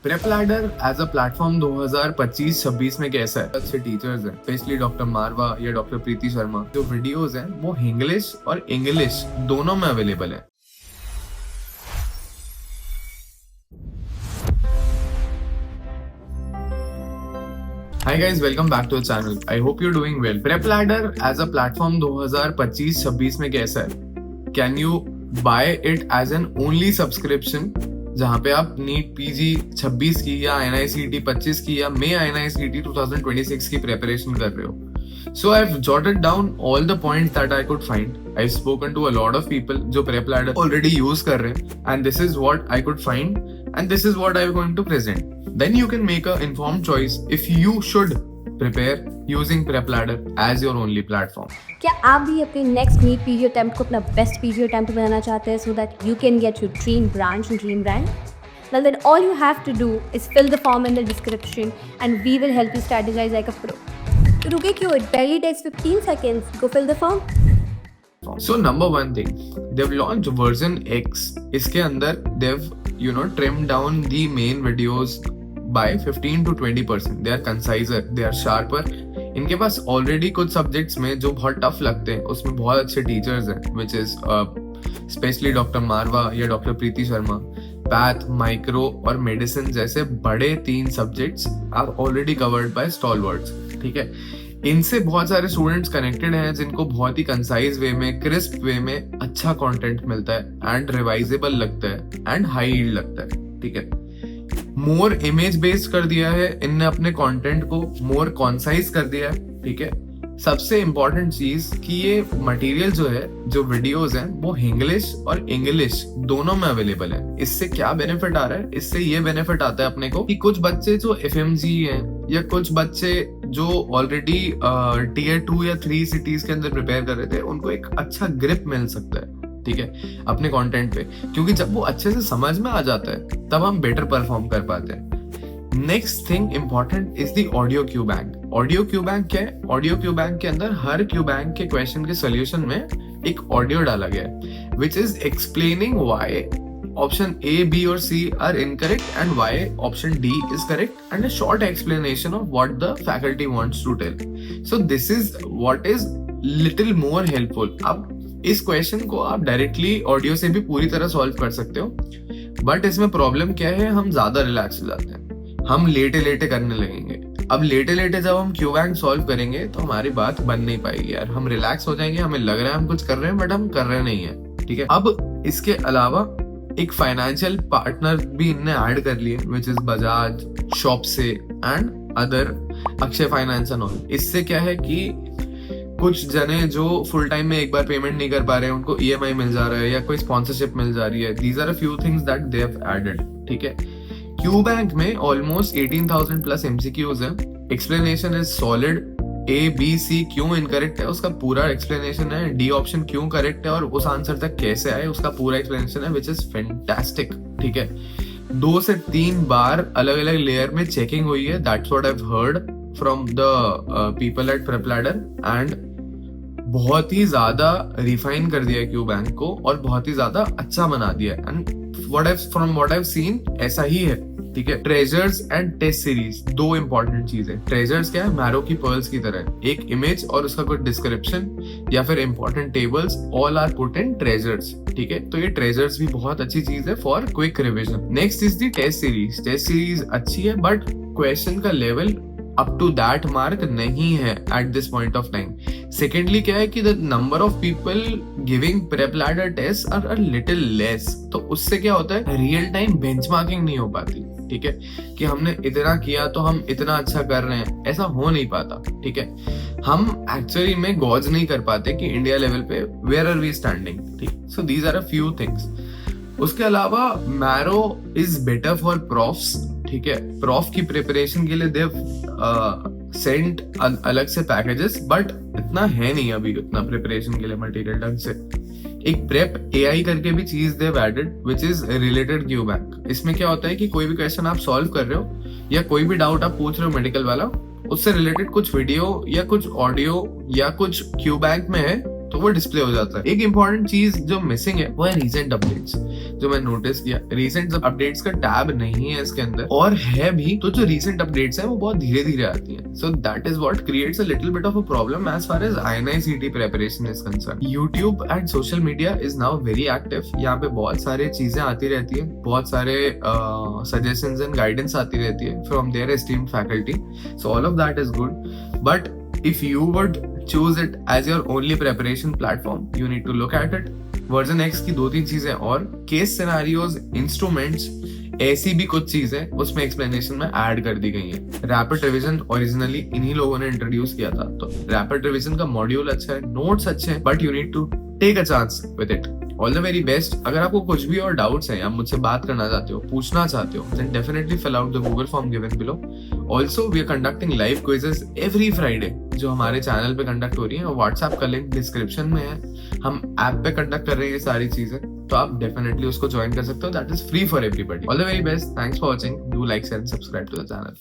Prep ladder as a platform 2025-26 में कैसा है? अच्छे टीचर्स हैं, स्पेशली डॉक्टर मारवा या डॉक्टर प्रीति शर्मा। जो वीडियोस हैं वो इंग्लिश और इंग्लिश दोनों में अवेलेबल है। Hi guys, welcome back to the channel. I hope you're doing well. Prep Ladder as a platform 2025-26 में कैसा है? Can you buy it as an only subscription? जहाँ पे आप नीट पीजी 26 की या NICT 25 की या मे NICT 2026 की प्रेपरेशन कर रहे हो. So I've jotted down all the points that I could find. I've spoken to a lot of people जो Prep Ladder already use कर रहे हैं, and this is what I could find, and this is what I'm going to present. Then you can make an informed choice if you should prepare using Prep Ladder as your only platform. क्या आप भी अपने next NEET PG attempt को अपना best PG attempt बनाना चाहते हैं so that you can get your dream branch and dream brand? Well, then all you have to do is fill the form in the description and we will help you strategize like a pro. तो रुके क्यों? It barely takes 15 seconds. Go fill the form. So number one thing, they've launched version X. इसके अंदर they've trimmed down the main videos by 15 to 20%. They are conciser, they are sharper. इनके पास already कुछ subjects में जो बहुत tough लगते हैं उसमें बहुत अच्छे टीचर्स हैं, which is specially doctor Marwa या doctor Preeti Sharma. Path, micro और मेडिसिन जैसे बड़े 3 subjects are already covered by stalwarts. ठीक है, इनसे बहुत सारे स्टूडेंट्स कनेक्टेड हैं जिनको बहुत ही कंसाइज वे में, क्रिस्प वे में अच्छा कंटेंट मिलता है एंड रिवाइजेबल लगता है एंड हाई यील्ड लगता है. ठीक है, मोर इमेज बेस्ड कर दिया है इनने अपने कंटेंट को, मोर कॉन्साइज कर दिया है. ठीक है, सबसे इंपॉर्टेंट चीज कि ये मटेरियल जो है, जो वीडियोस हैं, वो इंग्लिश और इंग्लिश दोनों में अवेलेबल है. इससे क्या बेनिफिट आ रहा है? इससे ये बेनिफिट आता है अपने को कि कुछ बच्चे जो FMG हैं या कुछ बच्चे जो ऑलरेडी Tier 2 या 3 सिटीज के अंदर प्रिपेयर कर रहे थे, उनको एक अच्छा ग्रिप मिल सकता है. ठीक है, अपने कंटेंट पे, क्योंकि जब वो अच्छे से समझ में आ जाता है तब हम बेटर परफॉर्म कर पाते हैं. Next thing important is the audio Q bank. Audio Q bank क्या है? ऑडियो क्यू बैंक के अंदर हर क्यू बैंक के क्वेश्चन के सोल्यूशन में एक ऑडियो डाला गया है, which is explaining why option A, B और C are incorrect and why option D is correct, and a short explanation of what the faculty wants to tell. So this is what is little more helpful. अब इस question को आप directly audio से भी पूरी तरह solve कर सकते हो, बट इसमें प्रॉब्लम क्या है? हम ज्यादा रिलैक्स हो जाते हैं, हम लेटे लेटे करने लगेंगे. अब लेटे लेटे जब हम क्यू बैंक सॉल्व करेंगे तो हमारी बात बन नहीं पाएगी यार. हम रिलैक्स हो जाएंगे, हमें लग रहा है हम कुछ कर रहे हैं बट हम कर रहे नहीं है. ठीक है, अब इसके अलावा एक फाइनेंशियल पार्टनर भी इनने ऐड कर लिए, which is Bajaj, ShopSe and other, Akshay finance and all. इससे क्या है कि कुछ जने जो फुल टाइम में एक बार पेमेंट नहीं कर पा रहे हैं, उनको EMI मिल जा रहा है या कोई स्पॉन्सरशिप मिल जा रही है. These are a few things that they have added. ठीक है, क्यू बैंक में ऑलमोस्ट 18,000 प्लस MCQs है. Explanation is solid. A, B, C क्यों इनकरेक्ट है उसका पूरा एक्सप्लेनेशन है. D ऑप्शन क्यों करेक्ट है और उस आंसर तक कैसे आए उसका पूरा एक्सप्लेनेशन है, विच इज फैंटास्टिक. ठीक है, 2 से 3 बार अलग अलग लेयर में चेकिंग हुई है. That's what I have heard from the people at prep ladder, and बहुत ही ज्यादा रिफाइन कर दिया क्यू बैंक को और बहुत ही ज्यादा अच्छा बना दिया. And from what I have seen ऐसा ही है. ठीक है, treasures and test series, 2 important चीज है. ट्रेजर्स क्या है? मैरो की पर्ल्स की तरह, एक इमेज और उसका कोई डिस्क्रिप्शन या फिर important tables, all are put in treasures. ठीक है, तो ये ट्रेजर्स भी बहुत अच्छी चीज है for quick revision. Next is the test series. Test series अच्छी है बट क्वेश्चन का level up to that mark नहीं है at this point of time. Secondly क्या है कि the number of people giving prep ladder test are a little less. तो उससे क्या होता है? रियल टाइम बेंचमार्किंग नहीं हो पाती. ठीक है, कि हमने इतना किया तो हम इतना अच्छा कर रहे हैं, ऐसा हो नहीं पाता. ठीक है, हम एक्चुअली में गॉज नहीं कर पाते कि इंडिया लेवल पे वेयर आर वी स्टैंडिंग. ठीक, so these are a few things. उसके अलावा Marrow is better for profs. ठीक है, प्रॉफ की प्रिपरेशन के लिए देव सेंट अलग से पैकेजेस, बट इतना है नहीं अभी उतना प्रिपरेशन के लिए मटेरियल ढंग से. एक प्रेप AI करके भी चीज they've added, which is related Q bank. इसमें क्या होता है कि कोई भी क्वेश्चन आप सॉल्व कर रहे हो या कोई भी डाउट आप पूछ रहे हो मेडिकल वाला, उससे रिलेटेड कुछ वीडियो या कुछ ऑडियो या कुछ क्यू बैंक में है तो वो डिस्प्ले हो जाता है। एक इंपॉर्टेंट चीज जो मिसिंग है वो है रीसेंट अपडेट्स। जो मैं नोटिस किया, रीसेंट अपडेट्स का टैब नहीं है इसके अंदर, और है भी तो जो रीसेंट अपडेट्स है वो बहुत धीरे धीरे आती है। So that is what creates a little bit of a problem as far as INI-CET preparation is concern. YouTube and social media is now very active. यहाँ पे बहुत सारे चीजें आती रहती है, बहुत सारे सजेशंस एंड गाइडेंस आती रहती है from their esteemed faculty. So all of that is good, but if you would choose it as your only preparation platform, you need to look at it. Version X की 2-3 चीजें और case scenarios, instruments, ऐसी भी कुछ चीजें उसमें explanation में add कर दी गई है। रैपिड रिवीजन ओरिजिनली इन्हीं लोगों ने इंट्रोड्यूस किया था, तो रैपिड रिवीजन का मॉड्यूल अच्छा है, नोट्स अच्छे हैं, but you need to take a chance with it. All the very best. अगर आपको कुछ भी और डाउट्स हैं, आप मुझसे बात करना चाहते हो, पूछना चाहते हो, then definitely fill out the Google form given below. Also, we are conducting live quizzes every Friday, जो हमारे चैनल पे कंडक्ट हो रही है, और व्हाट्सएप का लिंक डिस्क्रिप्शन में है। हम ऐप पे कंडक्ट कर रहे हैं ये सारी चीजें, तो आप डेफिनेटली उसको ज्वाइन कर सकते हो। That is free for everybody. All the very best, thanks for watching, do like, share and subscribe to the channel.